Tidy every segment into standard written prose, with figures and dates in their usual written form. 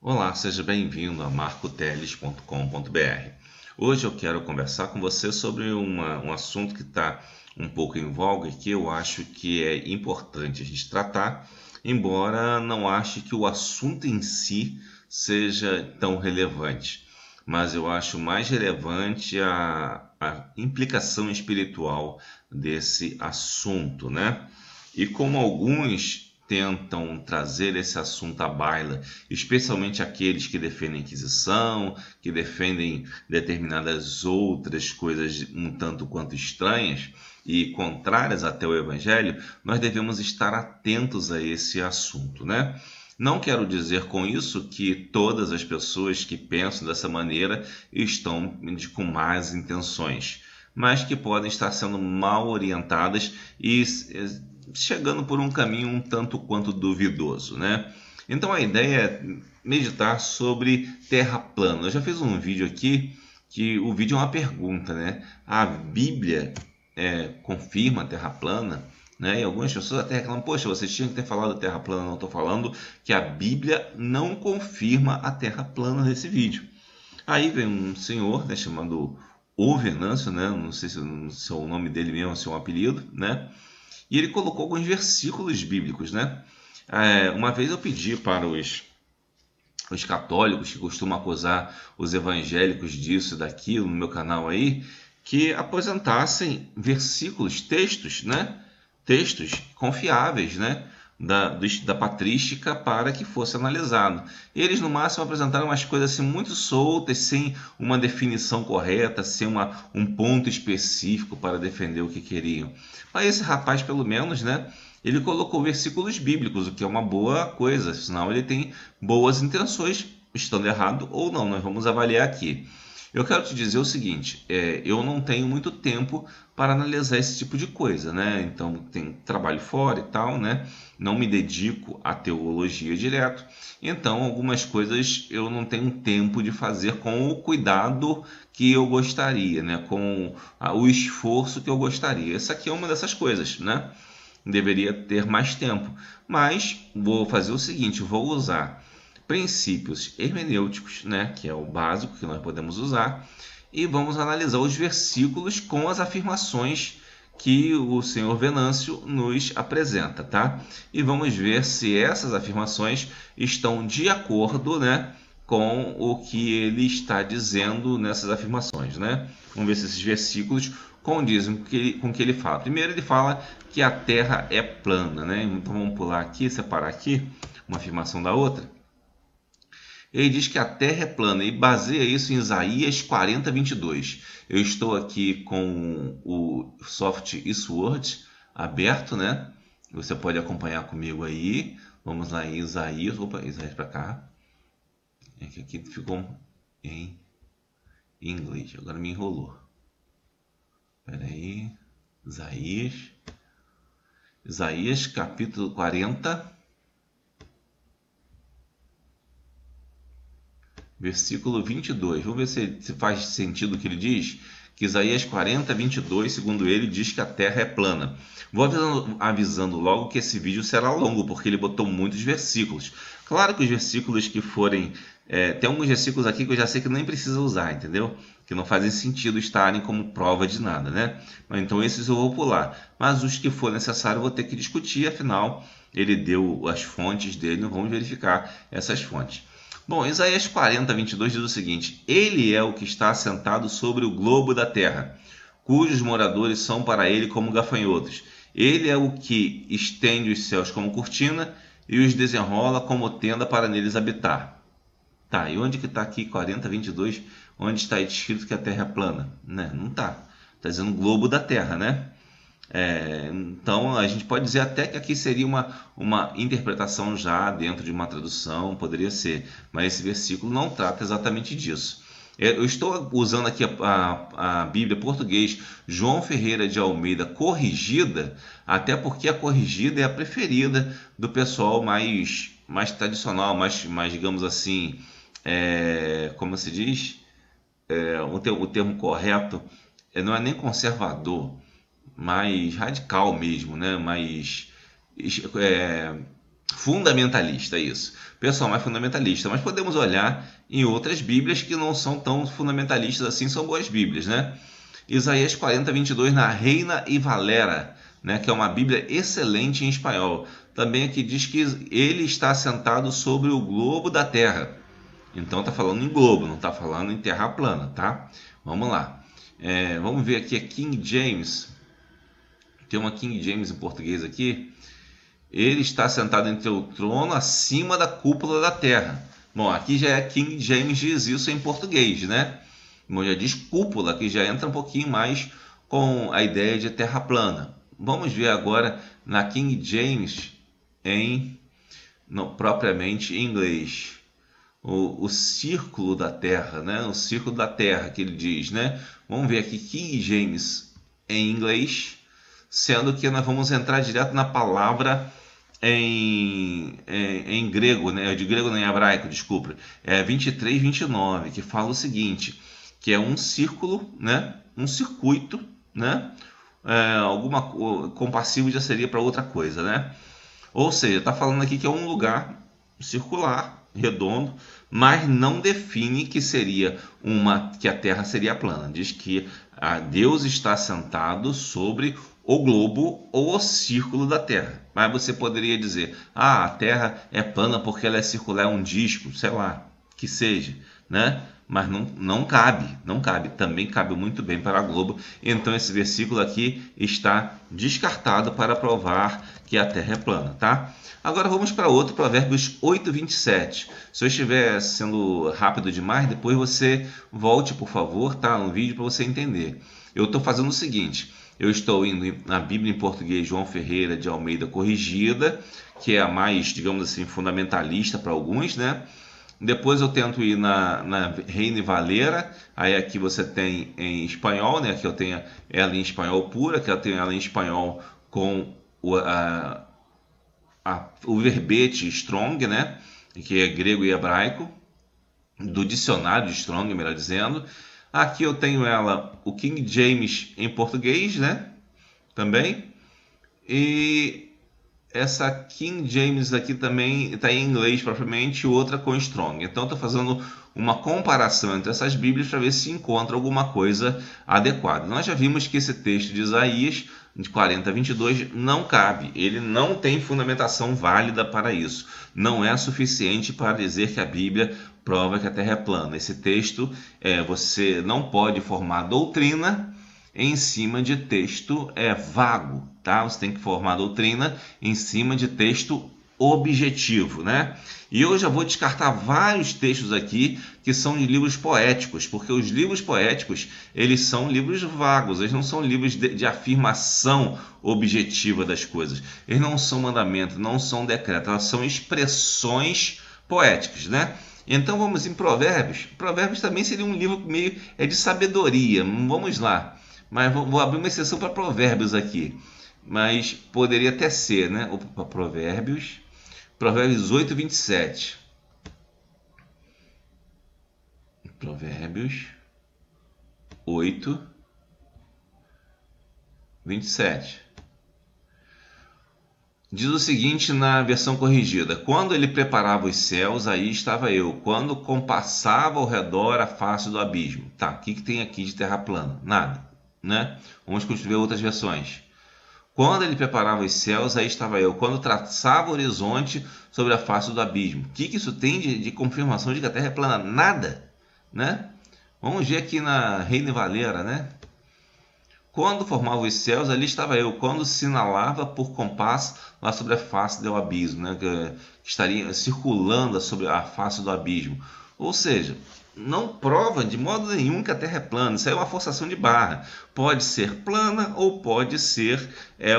Olá, seja bem-vindo a marcoteles.com.br. Hoje eu quero conversar com você sobre um assunto que está um pouco em voga e que eu acho que é importante a gente tratar, embora não ache que o assunto em si seja tão relevante. Mas eu acho mais relevante a implicação espiritual desse assunto, né? E como alguns tentam trazer esse assunto à baila, especialmente aqueles que defendem a Inquisição, que defendem determinadas outras coisas um tanto quanto estranhas e contrárias até o Evangelho, nós devemos estar atentos a esse assunto, né? Não quero dizer com isso que todas as pessoas que pensam dessa maneira estão com más intenções, mas que podem estar sendo mal orientadas e chegando por um caminho um tanto quanto duvidoso, né? Então a ideia é meditar sobre terra plana. Eu já fiz um vídeo aqui que o vídeo é uma pergunta, né? A Bíblia confirma a terra plana? Né? E algumas pessoas até reclamam, poxa, vocês tinham que ter falado terra plana. Não, estou falando que a Bíblia não confirma a terra plana nesse vídeo. Aí vem um senhor, né, chamado O Venâncio, né? Não sei se é o nome dele mesmo, se é um apelido, né? E ele colocou alguns versículos bíblicos, né? Uma vez eu pedi para os católicos que costumam acusar os evangélicos disso e daquilo no meu canal aí, que apresentassem versículos, textos, né? Textos confiáveis, né? Da patrística para que fosse analisado. Eles no máximo apresentaram umas coisas assim muito soltas, sem uma definição correta, sem um ponto específico para defender o que queriam. Mas esse rapaz, pelo menos, né? Ele colocou versículos bíblicos, o que é uma boa coisa, senão ele tem boas intenções, estando errado ou não, nós vamos avaliar aqui. Eu quero te dizer o seguinte, eu não tenho muito tempo para analisar esse tipo de coisa, né? Então, tem trabalho fora e tal, né? Não me dedico à teologia direto, então algumas coisas eu não tenho tempo de fazer com o cuidado que eu gostaria, né? Com o esforço que eu gostaria. Essa aqui é uma dessas coisas, né? Deveria ter mais tempo, mas vou fazer o seguinte, vou usar princípios hermenêuticos, né, que é o básico que nós podemos usar, e vamos analisar os versículos com as afirmações que o senhor Venâncio nos apresenta, tá? E vamos ver se essas afirmações estão de acordo, né, com o que ele está dizendo nessas afirmações, né? Vamos ver se esses versículos condizem com o que ele fala. Primeiro ele fala que a Terra é plana, né? Então vamos pular aqui, separar aqui uma afirmação da outra. Ele diz que a Terra é plana e baseia isso em Isaías 40:22. Eu estou aqui com o Soft aberto, né? Você pode acompanhar comigo aí. Vamos lá em Isaías. Opa, Isaías para cá. É que aqui ficou em inglês. Agora me enrolou. Espera aí. Isaías capítulo 40. Versículo 22. Vamos ver se faz sentido o que ele diz. Que Isaías 40:22, segundo ele, diz que a terra é plana. Vou avisando logo que esse vídeo será longo, porque ele botou muitos versículos. Claro que os versículos que forem... tem alguns versículos aqui que eu já sei que nem precisa usar, entendeu? Que não fazem sentido estarem como prova de nada, né? Então esses eu vou pular. Mas os que for necessário eu vou ter que discutir, afinal ele deu as fontes dele, vamos verificar essas fontes. Bom, Isaías 40:22 diz o seguinte: Ele é o que está assentado sobre o globo da terra, cujos moradores são para ele como gafanhotos. Ele é o que estende os céus como cortina e os desenrola como tenda para neles habitar. Tá, e onde que está aqui 40:22? Onde está escrito que a terra é plana? Né? Não está. Está dizendo globo da terra, né? Então a gente pode dizer até que aqui seria uma interpretação já dentro de uma tradução, poderia ser, mas esse versículo não trata exatamente disso. Eu estou usando aqui a Bíblia português João Ferreira de Almeida corrigida, até porque a corrigida é a preferida do pessoal mais tradicional, mais digamos assim, como se diz, o termo correto não é nem conservador, mais radical mesmo, né? Mais Fundamentalista, isso. Pessoal mais fundamentalista. Mas podemos olhar em outras Bíblias que não são tão fundamentalistas assim, são boas Bíblias, né? Isaías 40, 22, na Reina e Valera, né? Que é uma Bíblia excelente em espanhol. Também aqui diz que ele está sentado sobre o globo da terra. Então está falando em globo, não está falando em terra plana, tá? Vamos lá. Vamos ver aqui a King James. Tem uma King James em português aqui. Ele está sentado entre o trono acima da cúpula da terra. Bom, aqui já é King James diz isso em português, né? Bom, já diz cúpula, que já entra um pouquinho mais com a ideia de terra plana. Vamos ver agora na King James propriamente em inglês. O círculo da terra, né? O círculo da terra que ele diz, né? Vamos ver aqui King James em inglês, sendo que nós vamos entrar direto na palavra em grego, né? De grego não, em hebraico, desculpa. 23, 29, que fala o seguinte, que é um círculo, né? Um circuito, né? Compassivo já seria para outra coisa, né? Ou seja, está falando aqui que é um lugar circular, redondo, mas não define que a Terra seria plana. Diz que Deus está sentado sobre o globo ou o círculo da Terra. Mas você poderia dizer, a Terra é plana porque ela é circular, é um disco, sei lá, que seja, né? Mas não cabe. Também cabe muito bem para a globo. Então esse versículo aqui está descartado para provar que a Terra é plana, tá? Agora vamos para outro, Provérbios 8, 27. Se eu estiver sendo rápido demais, depois você volte, por favor, tá, no vídeo para você entender. Eu estou fazendo o seguinte, eu estou indo na Bíblia em português João Ferreira de Almeida Corrigida, que é a mais, digamos assim, fundamentalista para alguns, né? Depois eu tento ir na Reina e Valera, aí aqui você tem em espanhol, né? Aqui eu tenho ela em espanhol pura, aqui eu tenho ela em espanhol com o verbete Strong, né? Que é grego e hebraico, do dicionário de Strong, melhor dizendo. Aqui eu tenho ela, o King James em português, né? Também. E essa King James aqui também está em inglês propriamente, outra com Strong. Então estou fazendo uma comparação entre essas Bíblias para ver se encontra alguma coisa adequada. Nós já vimos que esse texto de Isaías, de 40 a 22, não cabe. Ele não tem fundamentação válida para isso. Não é suficiente para dizer que a Bíblia prova que a Terra é plana. Esse texto, você não pode formar doutrina em cima de texto vago, tá? Você tem que formar doutrina em cima de texto objetivo, né? E eu já vou descartar vários textos aqui que são de livros poéticos, porque os livros poéticos, eles são livros vagos, eles não são livros de afirmação objetiva das coisas. Eles não são mandamentos, não são decretos, elas são expressões poéticas, né? Então vamos em Provérbios. Provérbios também seria um livro meio de sabedoria. Vamos lá. Mas vou abrir uma exceção para Provérbios aqui. Mas poderia até ser, né? Provérbios 8, 27. Provérbios 8, 27. Diz o seguinte na versão corrigida: quando ele preparava os céus, aí estava eu. Quando compassava ao redor a face do abismo. Tá, o que tem aqui de terra plana? Nada, né? Vamos construir outras versões. Quando ele preparava os céus, aí estava eu. Quando traçava o horizonte sobre a face do abismo. O que isso tem de confirmação de que a Terra é plana? Nada, né? Vamos ver aqui na Reina e Valera, né? Quando formava os céus, ali estava eu. Quando sinalava por compasso lá sobre a face do abismo, né? Que estaria circulando sobre a face do abismo. Ou seja, não prova de modo nenhum que a Terra é plana. Isso é uma forçação de barra. Pode ser plana ou pode ser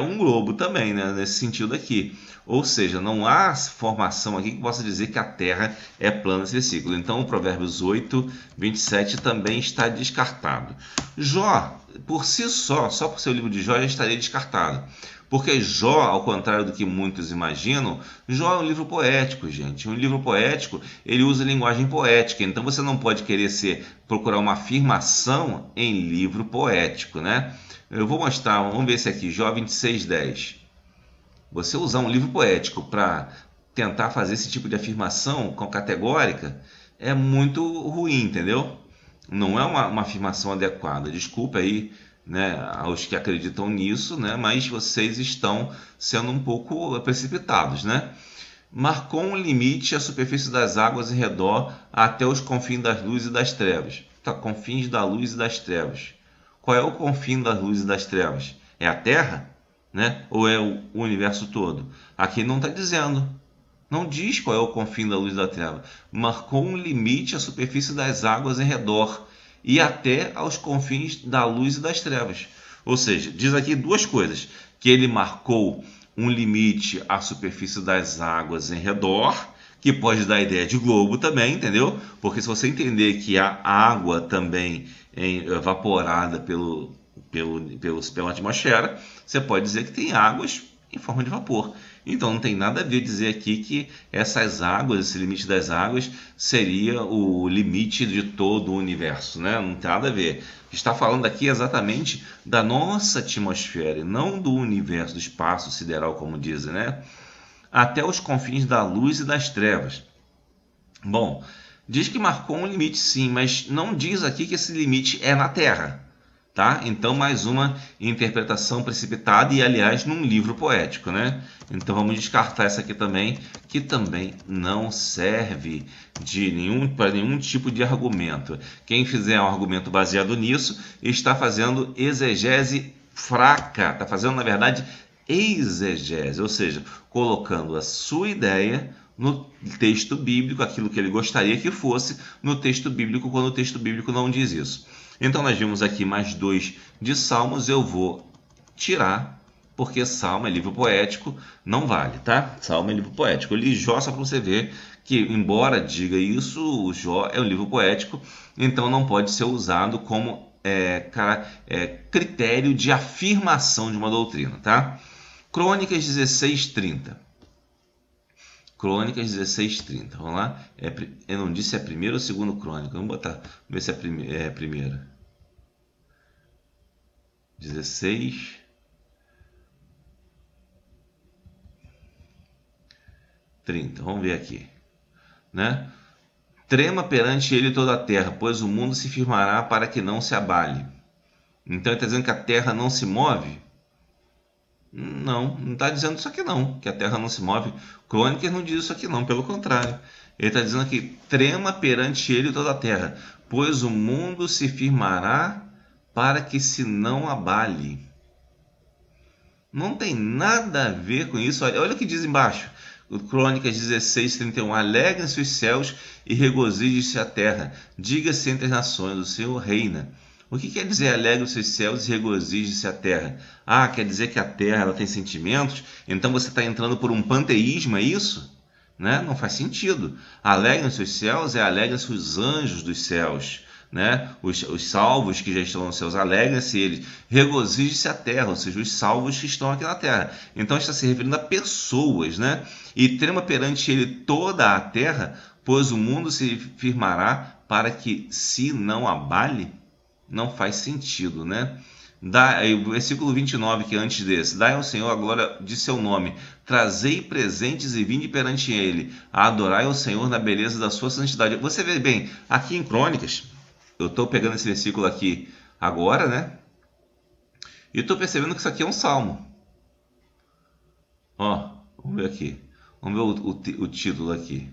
um globo também, né? Nesse sentido aqui. Ou seja, não há formação aqui que possa dizer que a Terra é plana nesse versículo. Então, o Provérbios 8, 27 também está descartado. Jó, por si só por ser o livro de Jó, já estaria descartado. Porque Jó, ao contrário do que muitos imaginam, Jó é um livro poético, gente. Um livro poético, ele usa linguagem poética. Então você não pode querer procurar uma afirmação em livro poético, né? Eu vou mostrar, vamos ver esse aqui, Jó 26, 10. Você usar um livro poético para tentar fazer esse tipo de afirmação categórica é muito ruim, entendeu? Não é uma afirmação adequada. Desculpa aí, né, aos que acreditam nisso, né, mas vocês estão sendo um pouco precipitados, né? Marcou um limite à superfície das águas em redor até os confins das luzes e das trevas. Tá, confins da luz e das trevas. Qual é o confim das luzes e das trevas? É a Terra? Né? Ou é o universo todo? Aqui não está dizendo. Não diz qual é o confim da luz e da treva. Marcou um limite à superfície das águas em redor e até aos confins da luz e das trevas. Ou seja, diz aqui duas coisas: que ele marcou um limite à superfície das águas em redor, que pode dar a ideia de globo também, entendeu? Porque se você entender que a água também é evaporada pela atmosfera, você pode dizer que tem águas em forma de vapor. Então não tem nada a ver dizer aqui que essas águas, esse limite das águas, seria o limite de todo o universo, né? Não tem nada a ver. Está falando aqui exatamente da nossa atmosfera, e não do universo, do espaço sideral, como dizem, né? Até os confins da luz e das trevas. Bom, diz que marcou um limite sim, mas não diz aqui que esse limite é na Terra. Tá? Então, mais uma interpretação precipitada e, aliás, num livro poético, né? Então, vamos descartar essa aqui também, que também não serve para nenhum tipo de argumento. Quem fizer um argumento baseado nisso está fazendo exegese fraca, está fazendo, na verdade, exegese, ou seja, colocando a sua ideia no texto bíblico, aquilo que ele gostaria que fosse no texto bíblico, quando o texto bíblico não diz isso. Então nós vimos aqui mais dois de Salmos, eu vou tirar, porque Salmo é livro poético, não vale, tá? Salmo é livro poético. Eu li Jó só para você ver que, embora diga isso, o Jó é um livro poético, então não pode ser usado como critério de afirmação de uma doutrina, tá? Crônicas 16:30. Crônicas 16:30. Vamos lá? Eu não disse se é primeira ou segunda crônica. Vamos botar. Vamos ver se é a primeira. 16:30. Vamos ver aqui. Né? Trema perante ele toda a terra, pois o mundo se firmará para que não se abale. Então ele está dizendo que a terra não se move? Não está dizendo isso aqui não, que a terra não se move. Crônicas não diz isso aqui não, pelo contrário. Ele está dizendo aqui, trema perante ele toda a terra, pois o mundo se firmará para que se não abale. Não tem nada a ver com isso. Olha o que diz embaixo. Crônicas 16:31. Alegrem-se os céus e regozije-se a terra. Diga-se entre as nações, o Senhor reina. O que quer dizer alegre-se os céus e regozije-se a terra? Ah, quer dizer que a terra ela tem sentimentos? Então você está entrando por um panteísmo, é isso? Né? Não faz sentido. Alegrem-se os céus alegrem-se os anjos dos céus. Né? Os salvos que já estão nos céus, alegrem-se eles. Regozije-se a terra, ou seja, os salvos que estão aqui na terra. Então está se referindo a pessoas, né? E trema perante ele toda a terra, pois o mundo se firmará para que se não abale. Não faz sentido, né? O versículo 29, que é antes desse: dai ao Senhor a glória de seu nome, trazei presentes e vinde perante ele, adorai ao Senhor na beleza da sua santidade. Você vê bem, aqui em Crônicas, eu estou pegando esse versículo aqui agora, né? E estou percebendo que isso aqui é um salmo. Ó, vamos ver aqui. Vamos ver o título aqui.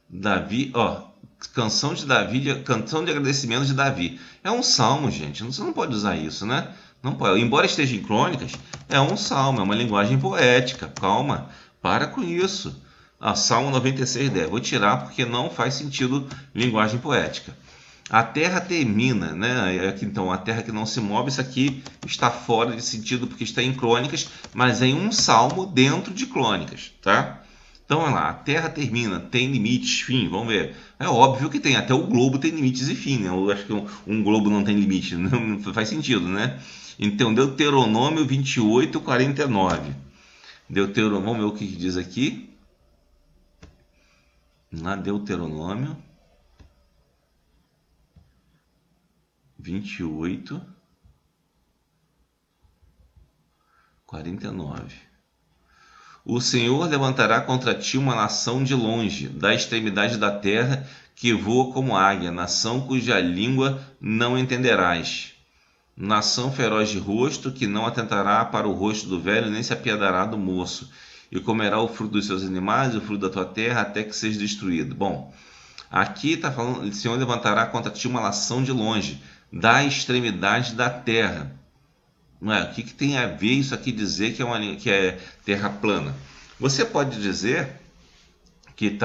Davi, ó, canção de Davi, canção de agradecimento de Davi. É um salmo, gente. Você não pode usar isso, né? Não pode. Embora esteja em Crônicas, é um salmo, é uma linguagem poética. Calma, para com isso. Salmo 96:10. Vou tirar porque não faz sentido linguagem poética. A terra termina, né? Então, a terra que não se move, isso aqui está fora de sentido porque está em Crônicas, mas em um salmo dentro de Crônicas, tá? Então, olha lá, a Terra termina, tem limites, fim, vamos ver. É óbvio que tem, até o globo tem limites e fim, né? Eu acho que um globo não tem limite, não faz sentido, né? Então, Deuteronômio 28:49. Vamos ver o que diz aqui. Lá, Deuteronômio 28:49. O Senhor levantará contra ti uma nação de longe, da extremidade da terra, que voa como águia, nação cuja língua não entenderás. Nação feroz de rosto, que não atentará para o rosto do velho, nem se apiedará do moço, e comerá o fruto dos seus animais, o fruto da tua terra, até que seja destruído. Bom, aqui está falando, o Senhor levantará contra ti uma nação de longe, da extremidade da terra. Não é? O que tem a ver isso aqui dizer que é terra plana? Você pode dizer que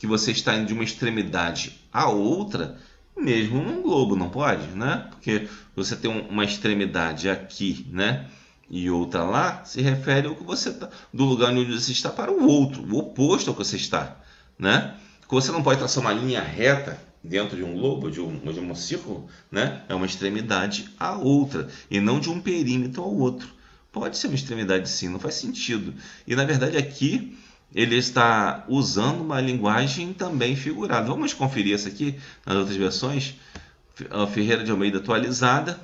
você está indo de uma extremidade à outra, mesmo num globo, não pode, né? Porque você tem uma extremidade aqui, né? E outra lá, se refere ao que você tá, do lugar onde você está para o outro, o oposto ao que você está, né? Que você não pode traçar uma linha reta dentro de um globo, de um círculo, né? É uma extremidade à outra, e não de um perímetro ao outro. Pode ser uma extremidade sim, não faz sentido. E na verdade aqui ele está usando uma linguagem também figurada. Vamos conferir essa aqui nas outras versões. Ferreira de Almeida atualizada.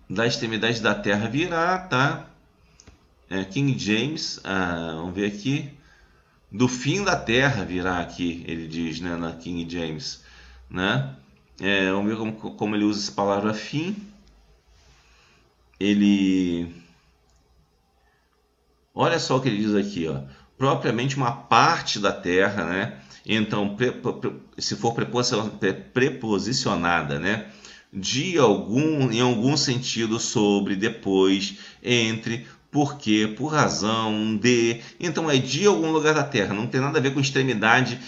Da extremidade da terra virá, tá? King James, vamos ver aqui. Do fim da terra virá aqui, ele diz, né, na King James, né? Vamos ver como ele usa essa palavra fim. Olha só o que ele diz aqui, ó. Propriamente uma parte da terra, né? Então, se for preposicionada, né? Em algum sentido, sobre, depois, entre, porque, por razão, de. Então é de algum lugar da Terra. Não tem nada a ver com extremidade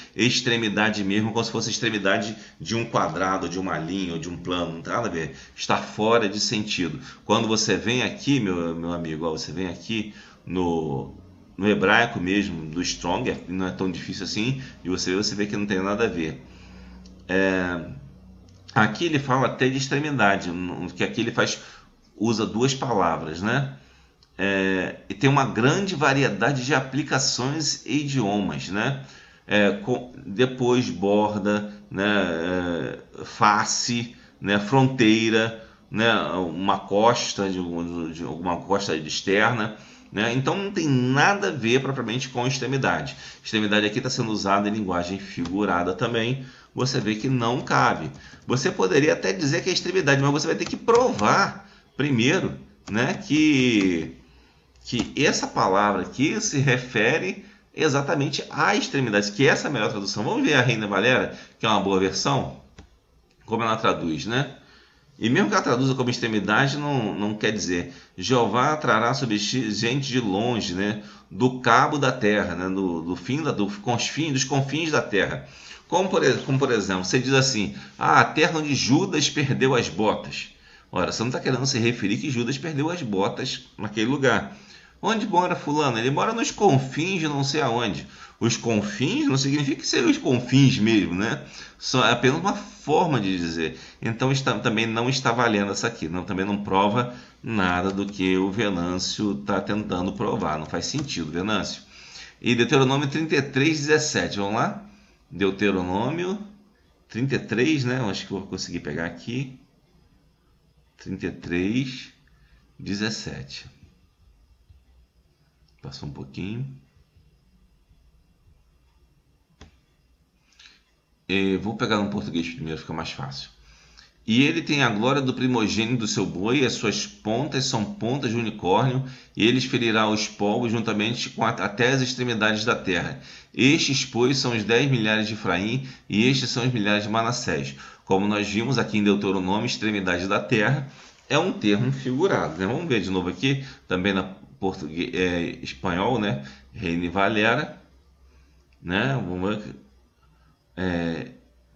mesmo, como se fosse extremidade de um quadrado, de uma linha ou de um plano. Não tem nada a ver. Está fora de sentido. Quando você vem aqui, meu amigo, ó, você vem aqui no hebraico mesmo, do Strong, não é tão difícil assim, e você vê que não tem nada a ver. Aqui ele fala até de extremidade, que aqui ele usa duas palavras, né? E tem uma grande variedade de aplicações e idiomas, né? Depois borda, né? Face, né? Fronteira, né? Uma costa de alguma costa externa, né? Então não tem nada a ver propriamente com extremidade. Extremidade aqui está sendo usada em linguagem figurada também. Você vê que não cabe. Você poderia até dizer que é extremidade, mas você vai ter que provar primeiro, né, que essa palavra aqui se refere exatamente à extremidade, que essa é a melhor tradução. Vamos ver a Reina Valera, que é uma boa versão, como ela traduz, né? E mesmo que ela traduza como extremidade, não quer dizer. Jeová trará sobre ti gente de longe, né? Do cabo da terra, né? Dos confins da terra. Como por exemplo, você diz assim, a terra onde Judas perdeu as botas. Ora, você não está querendo se referir que Judas perdeu as botas naquele lugar. Onde mora fulano? Ele mora nos confins de não sei aonde. Os confins não significa que sejam os confins mesmo, né? Só é apenas uma forma de dizer. Então também não está valendo essa aqui. Também não prova nada do que o Venâncio está tentando provar. Não faz sentido, Venâncio. E Deuteronômio 33:17. Vamos lá? Deuteronômio 33, né? Eu acho que eu vou conseguir pegar aqui. 33:17. Passou um pouquinho. Vou pegar no português primeiro, fica mais fácil. E ele tem a glória do primogênito do seu boi, e as suas pontas são pontas de unicórnio, e ele ferirá os povos juntamente até as extremidades da terra. Estes, pois, são os 10 milhares de Efraim, e estes são os milhares de Manassés. Como nós vimos aqui em Deuteronômio, extremidade da terra é um termo figurado, né? Vamos ver de novo aqui, também na português, espanhol, né? Reina Valera, né? Vamos ver.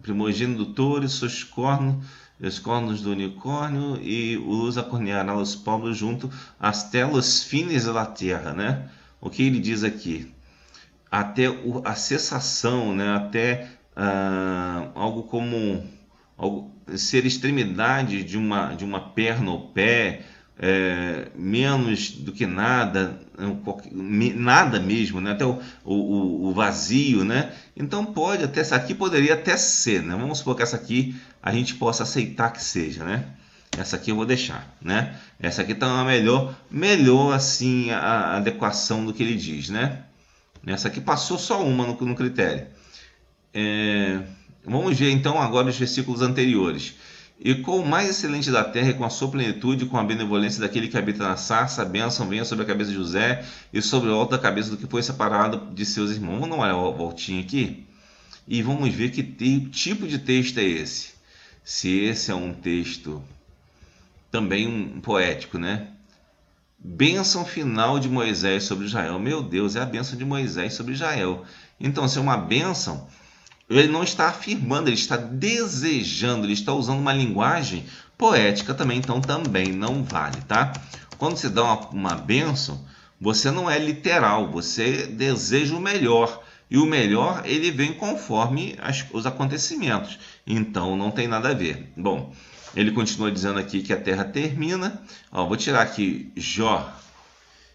Primogênito do touro e seus cornos, os cornos do unicórnio, e os acorneará os povos junto às telas finas da terra, né? O que ele diz aqui? Até a cessação, né? Até algo como ser extremidade de uma perna ou pé, menos do que nada, nada mesmo, né? Até o vazio, né? Então poderia até ser, né? Vamos supor que essa aqui a gente possa aceitar que seja, né? Essa aqui eu vou deixar, né? Essa aqui tá uma melhor assim a adequação do que ele diz, né? Essa aqui passou só uma no critério. Vamos ver então agora os versículos anteriores. E com o mais excelente da terra, e com a sua plenitude, com a benevolência daquele que habita na sarça, a bênção venha sobre a cabeça de José e sobre o alto da cabeça do que foi separado de seus irmãos. Vamos dar uma voltinha aqui e vamos ver que tipo de texto é esse. Se esse é um texto também um poético, né? Bênção final de Moisés sobre Israel. Meu Deus, é a bênção de Moisés sobre Israel. Então, se é uma bênção, ele não está afirmando, ele está desejando, ele está usando uma linguagem poética também, então também não vale, tá? Quando você dá uma bênção, você não é literal, você deseja o melhor. E o melhor, ele vem conforme os acontecimentos. Então, não tem nada a ver. Bom, ele continua dizendo aqui que a terra termina. Ó, vou tirar aqui Jó.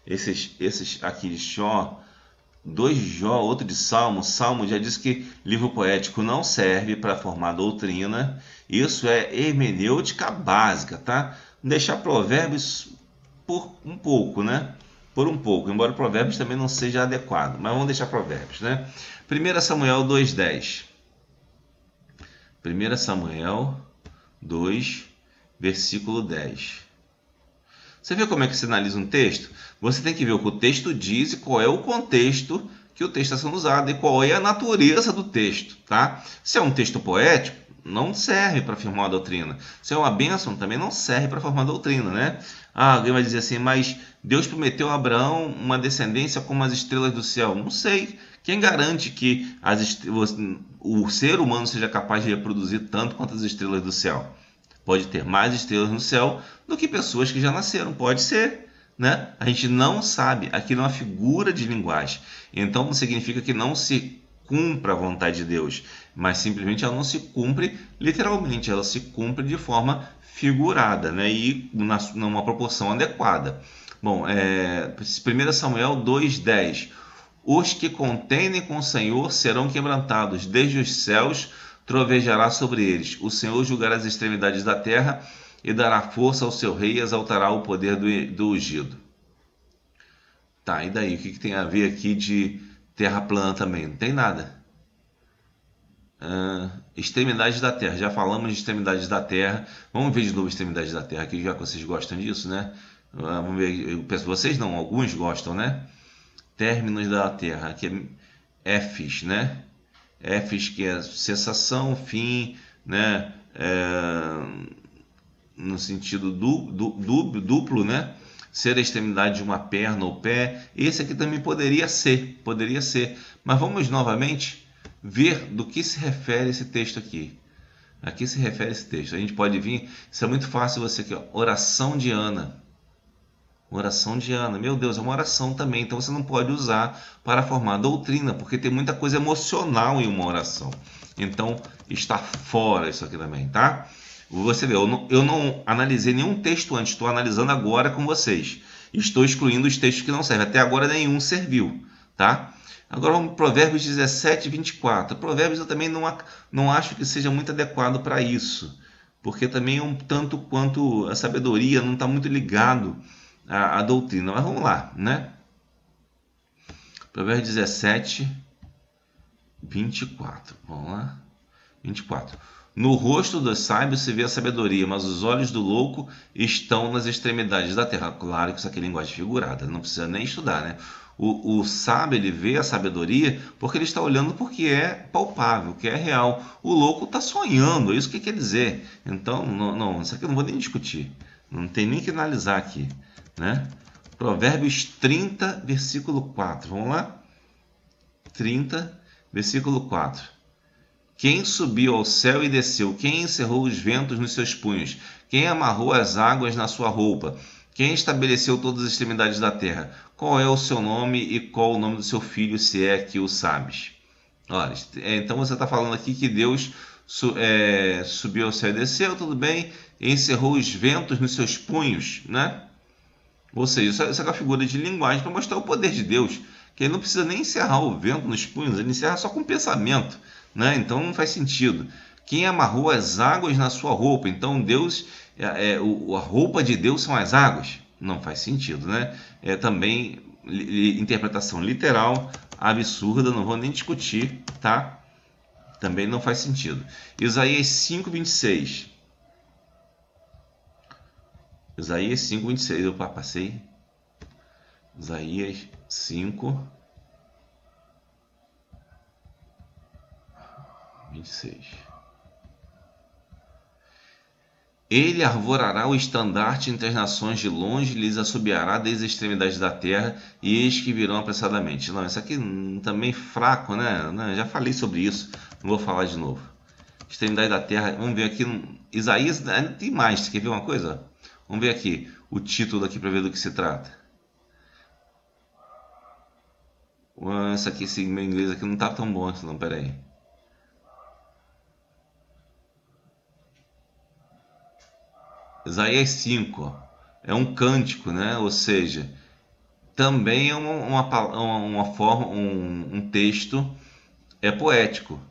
Esses aqui, Jó. 2 de Jó, outro de Salmo. Salmo já diz que livro poético não serve para formar doutrina. Isso é hermenêutica básica, tá? Deixar Provérbios por um pouco, né? Por um pouco, embora Provérbios também não seja adequado. Mas vamos deixar Provérbios, né? 1 Samuel 2,10. 1 Samuel 2, versículo 10. Você vê como é que se analisa um texto? Você tem que ver o que o texto diz e qual é o contexto que o texto está sendo usado e qual é a natureza do texto, tá? Se é um texto poético, não serve para afirmar a doutrina. Se é uma bênção, também não serve para formar a doutrina, né? Alguém vai dizer assim, mas Deus prometeu a Abraão uma descendência como as estrelas do céu. Não sei. Quem garante que o ser humano seja capaz de reproduzir tanto quanto as estrelas do céu? Pode ter mais estrelas no céu do que pessoas que já nasceram. Pode ser, né? A gente não sabe. Aquilo é uma figura de linguagem. Então não significa que não se cumpra a vontade de Deus, mas simplesmente ela não se cumpre literalmente, ela se cumpre de forma figurada, né? E numa proporção adequada. Bom, 1 Samuel 2,10. Os que contendem com o Senhor serão quebrantados, desde os céus trovejará sobre eles. O Senhor julgará as extremidades da terra e dará força ao seu rei e exaltará o poder do ungido. Tá, e daí? O que tem a ver aqui de terra plana também? Não tem nada. Extremidades da terra. Já falamos de extremidades da terra. Vamos ver de novo extremidades da terra aqui, já que vocês gostam disso, né? Vamos ver. Eu penso, vocês não, alguns gostam, né? Términos da terra. Aqui é Éfis, né? Éfis, que é cessação, fim, né? No sentido duplo, né? Ser a extremidade de uma perna ou pé. Esse aqui também poderia ser. Mas vamos novamente ver do que se refere esse texto aqui. A que se refere esse texto? A gente pode vir, isso é muito fácil você aqui, ó, oração de Ana. Oração de Ana, meu Deus, é uma oração também, então você não pode usar para formar doutrina, porque tem muita coisa emocional em uma oração. Então, está fora isso aqui também, tá? Você vê, eu não analisei nenhum texto antes, estou analisando agora com vocês. Estou excluindo os textos que não servem, até agora nenhum serviu, tá? Agora vamos para Provérbios 17, 24. Provérbios eu também não acho que seja muito adequado para isso, porque também é um tanto quanto a sabedoria não está muito ligado à doutrina. Mas vamos lá, né? Provérbios 17, 24. Vamos lá. 24. No rosto dos sábios se vê a sabedoria, mas os olhos do louco estão nas extremidades da terra. Claro que isso aqui é linguagem figurada, não precisa nem estudar, né? O sábio, ele vê a sabedoria porque ele está olhando porque é palpável, que é real. O louco está sonhando, é isso que quer dizer. Então, não, isso aqui eu não vou nem discutir. Não tem nem que analisar aqui, né? Provérbios 30, versículo 4. Vamos lá? 30, versículo 4. Quem subiu ao céu e desceu? Quem encerrou os ventos nos seus punhos? Quem amarrou as águas na sua roupa? Quem estabeleceu todas as extremidades da terra? Qual é o seu nome e qual o nome do seu filho, se é que o sabes? Olha, então você está falando aqui que Deus subiu ao céu e desceu, tudo bem, e encerrou os ventos nos seus punhos, né? Ou seja, isso é uma figura de linguagem para mostrar o poder de Deus, que ele não precisa nem encerrar o vento nos punhos, ele encerra só com o pensamento, né? Então não faz sentido. Quem amarrou as águas na sua roupa? Então Deus, a roupa de Deus são as águas? Não faz sentido, né? É também interpretação literal, absurda, não vou nem discutir, tá? Também não faz sentido. Isaías 5:26. Isaías 5:26. Opa, passei. Isaías 5:26. Ele arvorará o estandarte entre as nações de longe, lhes assobiará desde as extremidades da terra, e eis que virão apressadamente. Não, isso aqui também fraco, né? Não, já falei sobre isso, não vou falar de novo. Extremidade da terra, vamos ver aqui. Isaías tem mais, você quer ver uma coisa? Vamos ver aqui o título aqui para ver do que se trata. Isso aqui, esse meu inglês aqui não tá tão bom, não, peraí. Isaías 5 é um cântico, né? Ou seja, também é uma forma, um texto poético.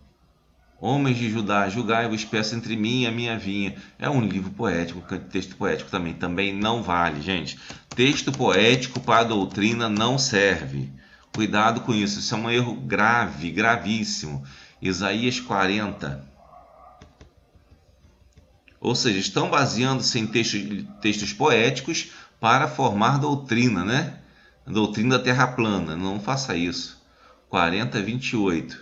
Homens de Judá, julgai-vos, peço entre mim e a minha vinha. É um livro poético, texto poético também não vale, gente. Texto poético para a doutrina não serve. Cuidado com isso, isso é um erro grave, gravíssimo. Isaías 40. Ou seja, estão baseando-se em textos poéticos para formar doutrina, né? Doutrina da Terra plana. Não faça isso. 40:28.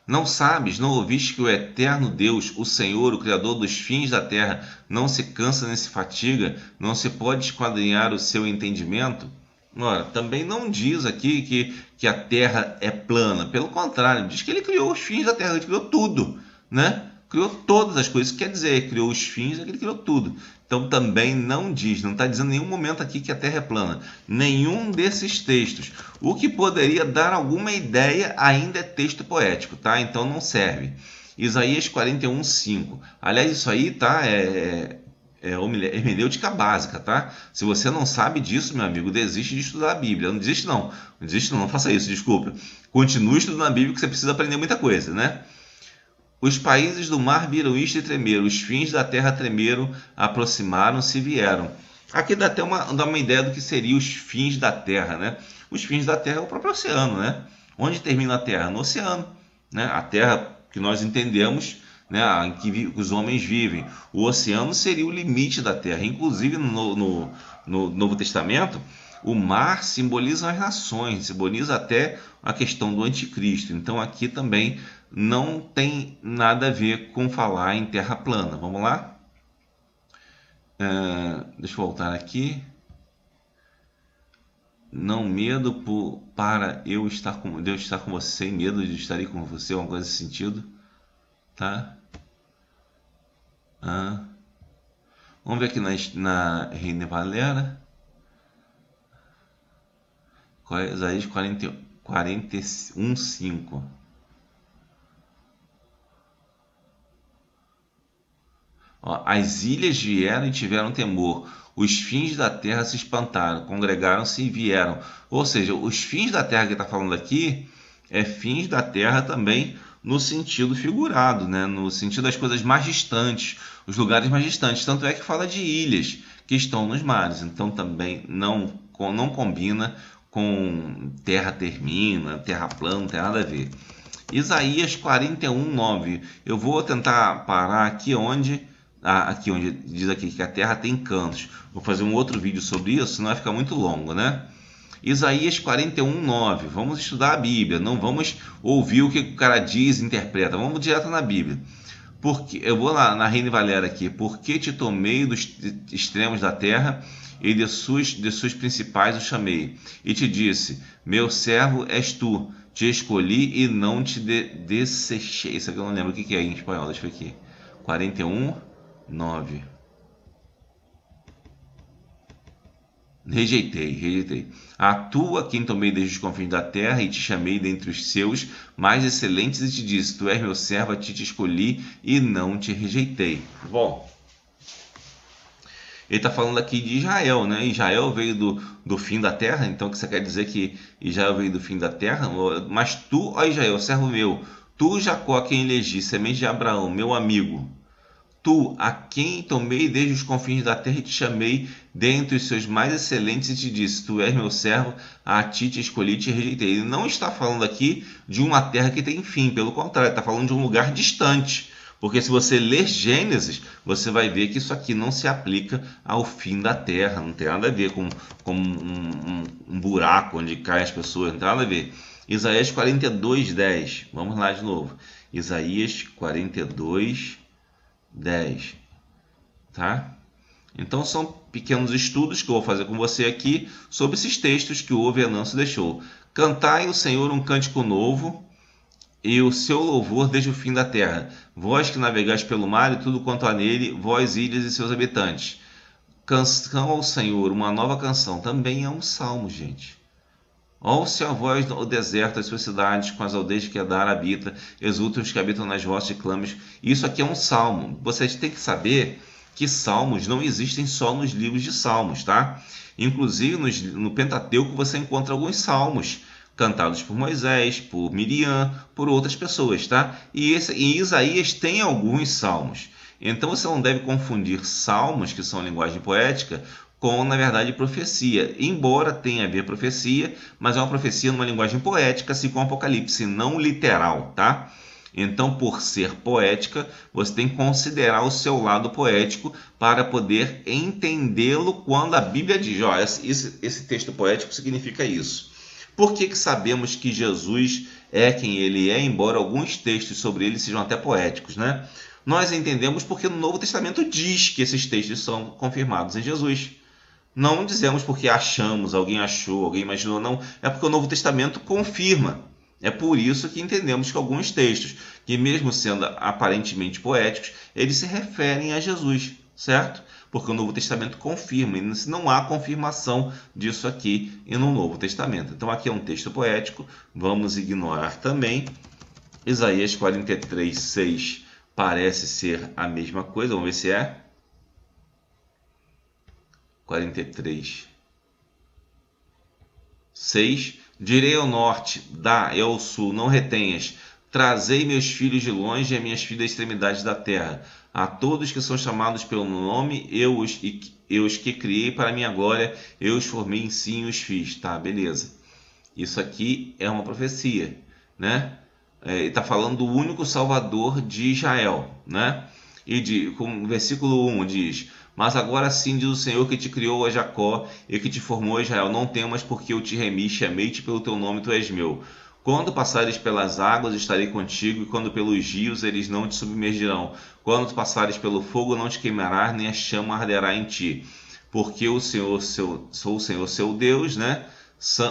Não sabes, não ouviste que o eterno Deus, o Senhor, o Criador dos fins da terra, não se cansa nem se fatiga, não se pode esquadrinhar o seu entendimento? Ora, também não diz aqui que a terra é plana, pelo contrário, diz que ele criou os fins da terra, ele criou tudo, né? Criou todas as coisas, isso quer dizer, criou os fins, ele criou tudo. Então também não diz, não está dizendo em nenhum momento aqui que a Terra é plana. Nenhum desses textos. O que poderia dar alguma ideia ainda é texto poético, tá? Então não serve. Isaías 41:5. Aliás, isso aí, tá? É hermenêutica básica, tá? Se você não sabe disso, meu amigo, desiste de estudar a Bíblia. Não desiste não. Não desiste não, não faça isso, desculpa. Continue estudando a Bíblia que você precisa aprender muita coisa, né? Os países do mar viram isto e tremeram, os fins da terra tremeram, aproximaram-se e vieram. Aqui dá até dá uma ideia do que seriam os fins da terra, né? Os fins da terra é o próprio oceano, né? Onde termina a terra? No oceano, né? A terra que nós entendemos, né? Em que os homens vivem. O oceano seria o limite da terra. Inclusive no Novo Testamento, o mar simboliza as nações, simboliza até a questão do anticristo. Então aqui também não tem nada a ver com falar em terra plana. Vamos lá? Deixa eu voltar aqui. Não medo para eu estar com Deus estar com você, medo de estar com você, uma coisa nesse sentido, tá? Vamos ver aqui na Reina Valera. Isaías 41:5. As ilhas vieram e tiveram temor, os fins da terra se espantaram, congregaram-se e vieram. Ou seja, os fins da terra que está falando aqui é fins da terra também no sentido figurado, né? No sentido das coisas mais distantes, os lugares mais distantes. Tanto é que fala de ilhas que estão nos mares, então também não combina com terra termina, terra plana, não tem nada a ver. Isaías 41:9. Eu vou tentar parar aqui onde diz aqui que a terra tem cantos. Vou fazer um outro vídeo sobre isso, senão vai ficar muito longo, né? Isaías 41:9. Vamos estudar a Bíblia, não vamos ouvir o que o cara diz e interpreta. Vamos direto na Bíblia. Porque eu vou lá na Reina Valera aqui. Porque te tomei dos extremos da terra e de suas principais o chamei. E te disse, meu servo és tu. Te escolhi e não te desechei. Isso aqui eu não lembro o que é em espanhol. Deixa eu ver aqui. 41:9. Rejeitei. A tua quem tomei desde os confins da terra e te chamei dentre os seus mais excelentes e te disse, tu és meu servo, a ti te escolhi e não te rejeitei. Bom, Ele está falando aqui de Israel, né? Israel veio do fim da terra, então o que você quer dizer que Israel veio do fim da terra? Mas tu, ó Israel, servo meu, tu, Jacó, a quem elegi, semente de Abraão, meu amigo, tu, a quem tomei desde os confins da terra e te chamei dentre os seus mais excelentes e te disse, tu és meu servo, a ti te escolhi e te rejeitei. Ele não está falando aqui de uma terra que tem fim, pelo contrário, está falando de um lugar distante. Porque se você ler Gênesis, você vai ver que isso aqui não se aplica ao fim da terra, não tem nada a ver com um buraco onde caem as pessoas, não tem nada a ver. Isaías 42:10, vamos lá de novo. Isaías 42:10, tá? Então são pequenos estudos que eu vou fazer com você aqui sobre esses textos que o Venâncio deixou. Cantai ao Senhor um cântico novo e o seu louvor desde o fim da terra. Vós que navegais pelo mar e tudo quanto há nele, vós ilhas e seus habitantes. Canção ao Senhor, uma nova canção. Também é um salmo, gente. Ouça a voz do deserto das suas cidades, com as aldeias que Kedar habita, exultem os que habitam nas rochas e clames. Isso aqui é um salmo. Vocês têm que saber que salmos não existem só nos livros de salmos, tá? Inclusive no Pentateuco você encontra alguns salmos cantados por Moisés, por Miriam, por outras pessoas, tá? E em Isaías tem alguns salmos. Então você não deve confundir salmos, que são linguagem poética, com, na verdade, profecia. Embora tenha a ver profecia, mas é uma profecia numa linguagem poética, assim como Apocalipse, não literal, tá? Então, por ser poética, você tem que considerar o seu lado poético para poder entendê-lo quando a Bíblia diz, ó, esse texto poético significa isso. Por que sabemos que Jesus é quem ele é, embora alguns textos sobre ele sejam até poéticos, né? Nós entendemos porque no Novo Testamento diz que esses textos são confirmados em Jesus. Não dizemos porque achamos, alguém achou, alguém imaginou, não. É porque o Novo Testamento confirma. É por isso que entendemos que alguns textos, que mesmo sendo aparentemente poéticos, eles se referem a Jesus, certo? Porque o Novo Testamento confirma, e não há confirmação disso aqui no Novo Testamento. Então aqui é um texto poético, vamos ignorar também. Isaías 43:6 parece ser a mesma coisa, vamos ver se é. 43:6. Direi ao norte, dá e ao sul, não retenhas. Trazei meus filhos de longe e as minhas filhas das extremidades da terra. A todos que são chamados pelo meu nome, eu os que criei para a minha glória, eu os formei em si e os fiz. Tá, beleza. Isso aqui é uma profecia, né? Está falando do único Salvador de Israel, né? E com o versículo 1 diz: mas agora sim diz o Senhor que te criou a Jacó e que te formou Israel, não temas, porque eu te remi, chamei-te pelo teu nome, tu és meu. Quando passares pelas águas, estarei contigo, e quando pelos rios, eles não te submergirão. Quando passares pelo fogo, não te queimarás, nem a chama arderá em ti. Porque o Senhor, sou o Senhor, seu Deus, né?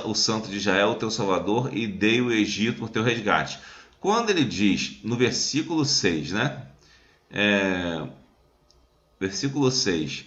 O Santo de Israel, teu Salvador, e dei o Egito por teu resgate. Quando ele diz, no versículo 6, né? Versículo 6.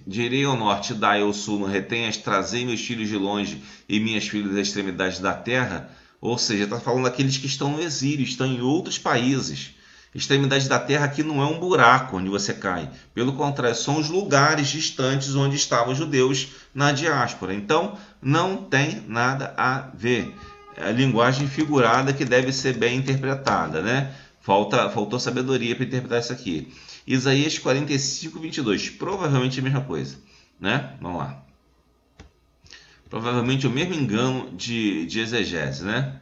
Direi ao norte, dai ao sul, não retenhas, trazei meus filhos de longe e minhas filhas das extremidades da terra. Ou seja, está falando daqueles que estão no exílio, estão em outros países. Extremidade da terra aqui não é um buraco onde você cai. Pelo contrário, são os lugares distantes onde estavam os judeus na diáspora. Então, não tem nada a ver. É a linguagem figurada que deve ser bem interpretada, né? Faltou sabedoria para interpretar isso aqui. Isaías 45:22, provavelmente a mesma coisa, né? Vamos lá. Provavelmente o mesmo engano de exegese, né?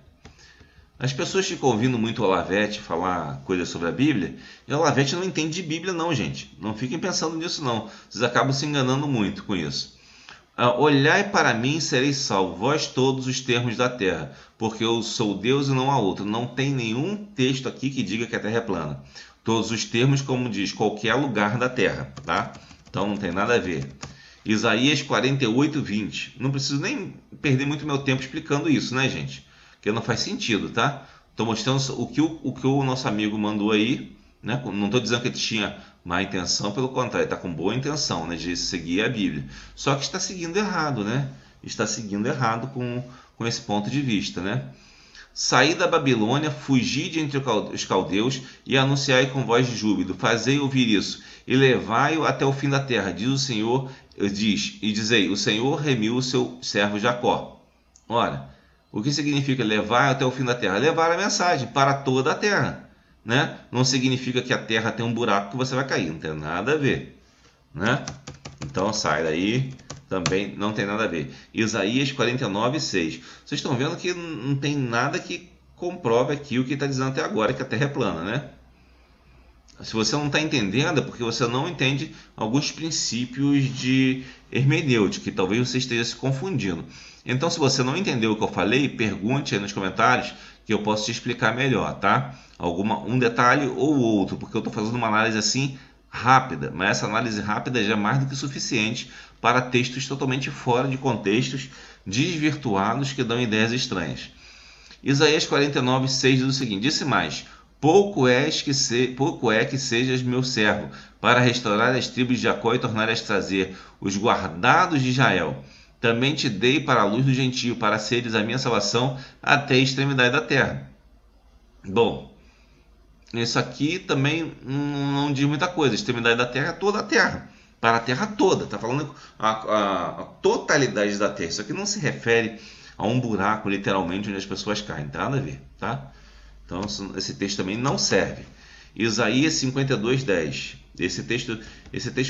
As pessoas ficam ouvindo muito o Olavete falar coisas sobre a Bíblia, e o Olavete não entende de Bíblia não, gente. Não fiquem pensando nisso não. Vocês acabam se enganando muito com isso. Olhai para mim e sereis salvos, vós todos os termos da terra, porque eu sou Deus e não há outro. Não tem nenhum texto aqui que diga que a terra é plana. Todos os termos, como diz, qualquer lugar da terra, tá? Então não tem nada a ver. Isaías 48:20. Não preciso nem perder muito meu tempo explicando isso, né, gente? Porque não faz sentido, tá? Estou mostrando o que o nosso amigo mandou aí, né? Não estou dizendo que ele tinha má intenção, pelo contrário, ele está com boa intenção, né, de seguir a Bíblia. Só que está seguindo errado, né? Está seguindo errado com esse ponto de vista, né? Saí da Babilônia, fugi de entre os caldeus e anunciai com voz de júbilo. Fazei ouvir isso e levai-o até o fim da terra, diz o Senhor, e dizei, o Senhor remiu o seu servo Jacó. Ora, o que significa levar até o fim da terra? Levar a mensagem para toda a terra, né? Não significa que a terra tem um buraco que você vai cair, não tem nada a ver, né? Então sai daí, também não tem nada a ver. Isaías 49:6. Vocês estão vendo que não tem nada que comprove aqui o que está dizendo até agora, que a terra é plana, né? Se você não está entendendo, é porque você não entende alguns princípios de hermenêutica, que talvez você esteja se confundindo. Então, se você não entendeu o que eu falei, pergunte aí nos comentários que eu posso te explicar melhor, tá? Um detalhe ou outro, porque eu estou fazendo uma análise assim rápida, mas essa análise rápida já é mais do que suficiente para textos totalmente fora de contextos, desvirtuados, que dão ideias estranhas. Isaías 49:6 diz o seguinte: disse mais: pouco é que sejas meu servo, para restaurar as tribos de Jacó e tornar a trazer os guardados de Israel. Também te dei para a luz do gentio, para seres a minha salvação até a extremidade da terra. Bom, isso aqui também não diz muita coisa. A extremidade da terra é toda a terra, para a terra toda. Está falando a totalidade da terra. Isso aqui não se refere a um buraco, literalmente, onde as pessoas caem. Não tem nada a ver, tá? Então, esse texto também não serve. Isaías 52:10. Esse texto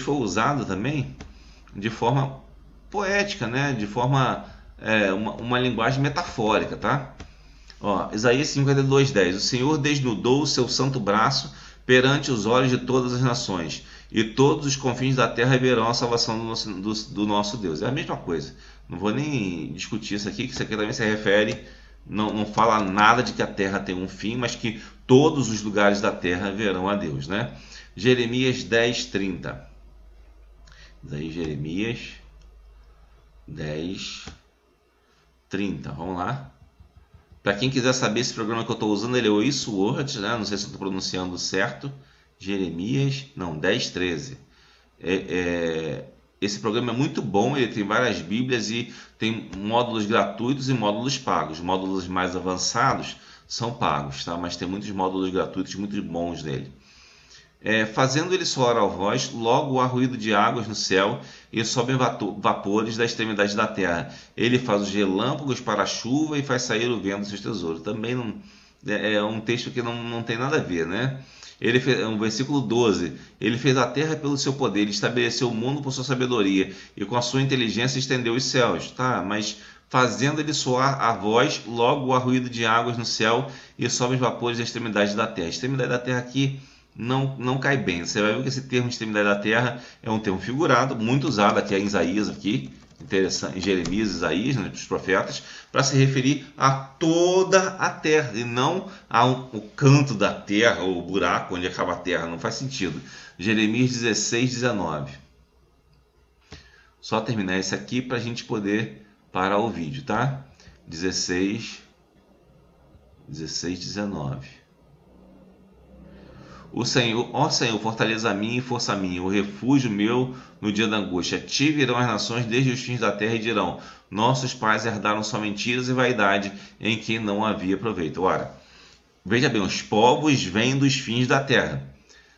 foi usado também de forma poética, né? De forma, uma linguagem metafórica, tá? Ó, Isaías 52:10. O Senhor desnudou o seu santo braço perante os olhos de todas as nações, e todos os confins da terra verão a salvação do nosso Deus. É a mesma coisa. Não vou nem discutir isso aqui, que isso aqui também se refere, não fala nada de que a terra tem um fim, mas que todos os lugares da terra verão a Deus, né? Jeremias 10:30. Daí Jeremias 10:30. Vamos lá. Para quem quiser saber, esse programa que eu estou usando, ele é o Isword, né? Não sei se eu estou pronunciando certo. Jeremias, não, 10:13. Esse programa é muito bom, ele tem várias bíblias e tem módulos gratuitos e módulos pagos. Módulos mais avançados são pagos, tá? Mas tem muitos módulos gratuitos muito bons nele. Fazendo ele soar a voz, logo há ruído de águas no céu e sobem vapores da extremidade da terra. Ele faz os relâmpagos para a chuva e faz sair o vento dos seus tesouros. Também não, é um texto que não tem nada a ver, né? No versículo 12, ele fez a terra pelo seu poder, ele estabeleceu o mundo por sua sabedoria e com a sua inteligência estendeu os céus, tá? Mas fazendo ele soar a voz, logo há ruído de águas no céu e sobem os vapores da extremidade da terra. A extremidade da terra aqui não cai bem. Você vai ver que esse termo de extremidade da terra é um termo figurado, muito usado aqui em Isaías, interessante, em Jeremias e Isaías, né, dos profetas, para se referir a toda a terra e não ao canto da terra, ou o buraco onde acaba a terra. Não faz sentido. Jeremias 16:19. Só terminar esse aqui para a gente poder parar o vídeo, tá? 16:19. O Senhor, ó Senhor, fortaleza minha e força minha, o refúgio meu no dia da angústia. A ti virão as nações desde os fins da terra e dirão: nossos pais herdaram só mentiras e vaidade em que não havia proveito. Ora, veja bem, os povos vêm dos fins da terra.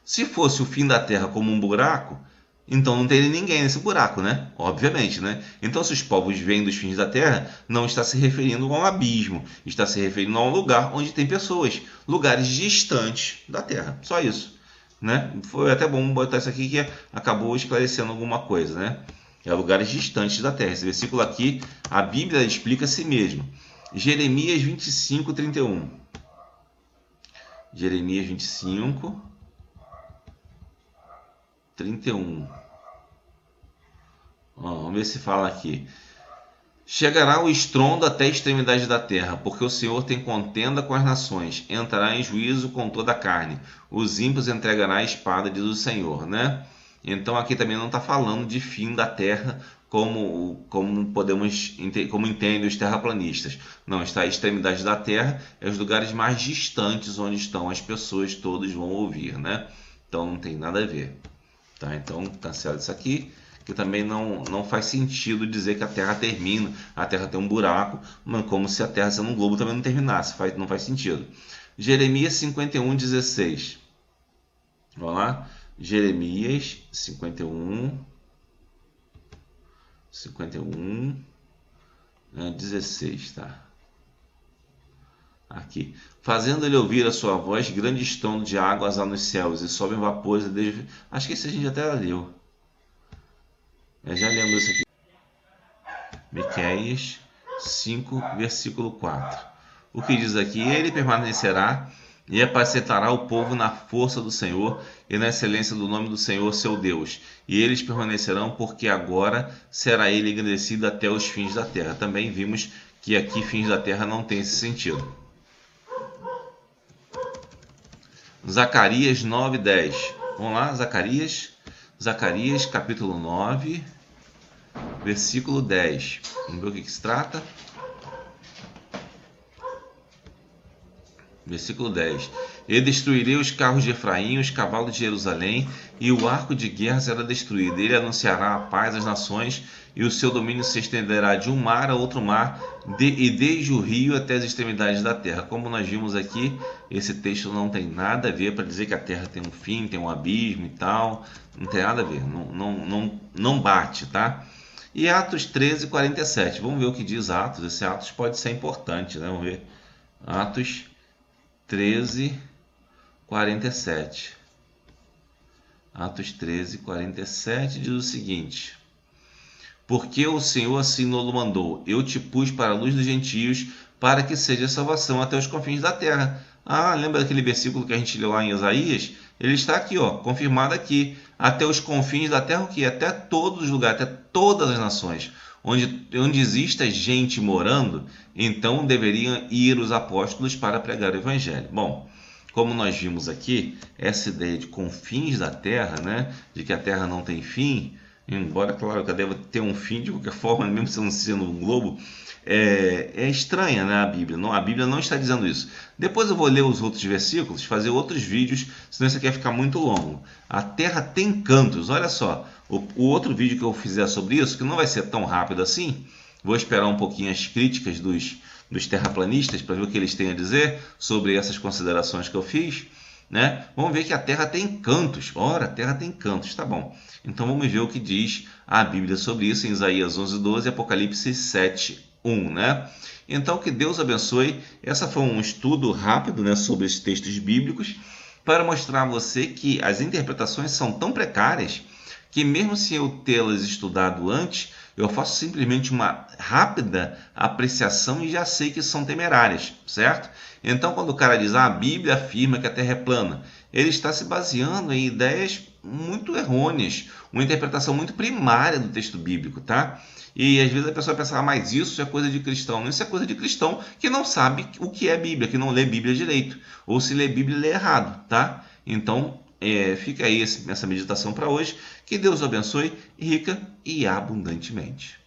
Se fosse o fim da terra como um buraco, então não teria ninguém nesse buraco, né? Obviamente, né? Então, se os povos vêm dos fins da terra, não está se referindo a um abismo, está se referindo a um lugar onde tem pessoas, lugares distantes da terra. Só isso, né? Foi até bom botar isso aqui que acabou esclarecendo alguma coisa, né? É lugares distantes da terra. Esse versículo aqui, a Bíblia explica a si mesmo. Jeremias 25:31. Jeremias 25:31. Vamos ver se fala aqui. Chegará o estrondo até a extremidade da terra, porque o Senhor tem contenda com as nações, entrará em juízo com toda a carne. Os ímpios entregará a espada, diz o Senhor, né? Então aqui também não está falando de fim da terra, como entendem os terraplanistas. Não, está a extremidade da terra, é os lugares mais distantes onde estão as pessoas, todos vão ouvir, né? Então não tem nada a ver. Tá? Então cancela isso aqui, que também não faz sentido dizer que a Terra termina, a Terra tem um buraco, mas como se a Terra sendo um globo também não terminasse, não faz sentido. Jeremias 51:16. Vamos lá? Jeremias 51:16, tá? Aqui. Fazendo-lhe ouvir a sua voz, grande estrondo de águas há nos céus, e sobem vapores desde... Acho que esse a gente até leu. Já lemos isso aqui. Miqueias 5, versículo 4. O que diz aqui? Ele permanecerá e apacentará o povo na força do Senhor e na excelência do nome do Senhor seu Deus. E eles permanecerão, porque agora será ele engrandecido até os fins da terra. Também vimos que aqui fins da terra não tem esse sentido. Zacarias 9:10. Vamos lá, Zacarias capítulo 9, versículo 10. Vamos ver o que se trata. Versículo 10. E destruirei os carros de Efraim, os cavalos de Jerusalém, e o arco de guerra será destruído. Ele anunciará a paz às nações, e o seu domínio se estenderá de um mar a outro mar, e desde o rio até as extremidades da terra. Como nós vimos aqui, esse texto não tem nada a ver para dizer que a terra tem um fim, tem um abismo e tal. Não tem nada a ver, não bate, tá? E Atos 13:47. Vamos ver o que diz Atos. Esse Atos pode ser importante, né? Vamos ver. Atos 13:47. Atos 13:47 diz o seguinte: porque o Senhor assim nos mandou, eu te pus para a luz dos gentios, para que seja salvação até os confins da terra. Lembra daquele versículo que a gente leu lá em Isaías? Ele está aqui, confirmado aqui, até os confins da terra, o que? Até todos os lugares, até todas as nações. Onde exista gente morando, então deveriam ir os apóstolos para pregar o evangelho. Bom, como nós vimos aqui, essa ideia de confins da terra, né, de que a terra não tem fim, embora, claro, que ela deva ter um fim de qualquer forma, mesmo sendo um globo, é estranha, né, a Bíblia. A Bíblia não está dizendo isso. Depois eu vou ler os outros versículos, fazer outros vídeos, senão isso aqui vai ficar muito longo. A terra tem cantos, olha só. O outro vídeo que eu fizer sobre isso, que não vai ser tão rápido assim, vou esperar um pouquinho as críticas dos terraplanistas para ver o que eles têm a dizer sobre essas considerações que eu fiz, né? Vamos ver que a terra tem cantos. Ora, a terra tem cantos, tá bom. Então vamos ver o que diz a Bíblia sobre isso em Isaías 11:12 e Apocalipse 7:1, né? Então que Deus abençoe. Essa foi um estudo rápido, né, sobre os textos bíblicos, para mostrar a você que as interpretações são tão precárias que mesmo se eu tê-las estudado antes, eu faço simplesmente uma rápida apreciação e já sei que são temerárias, certo? Então, quando o cara diz, a Bíblia afirma que a Terra é plana, ele está se baseando em ideias muito errôneas, uma interpretação muito primária do texto bíblico, tá? E às vezes a pessoa pensa, mas isso é coisa de cristão. Não, isso é coisa de cristão que não sabe o que é Bíblia, que não lê Bíblia direito. Ou se lê Bíblia, lê errado, tá? Então, fica aí essa meditação para hoje. Que Deus o abençoe rica e abundantemente.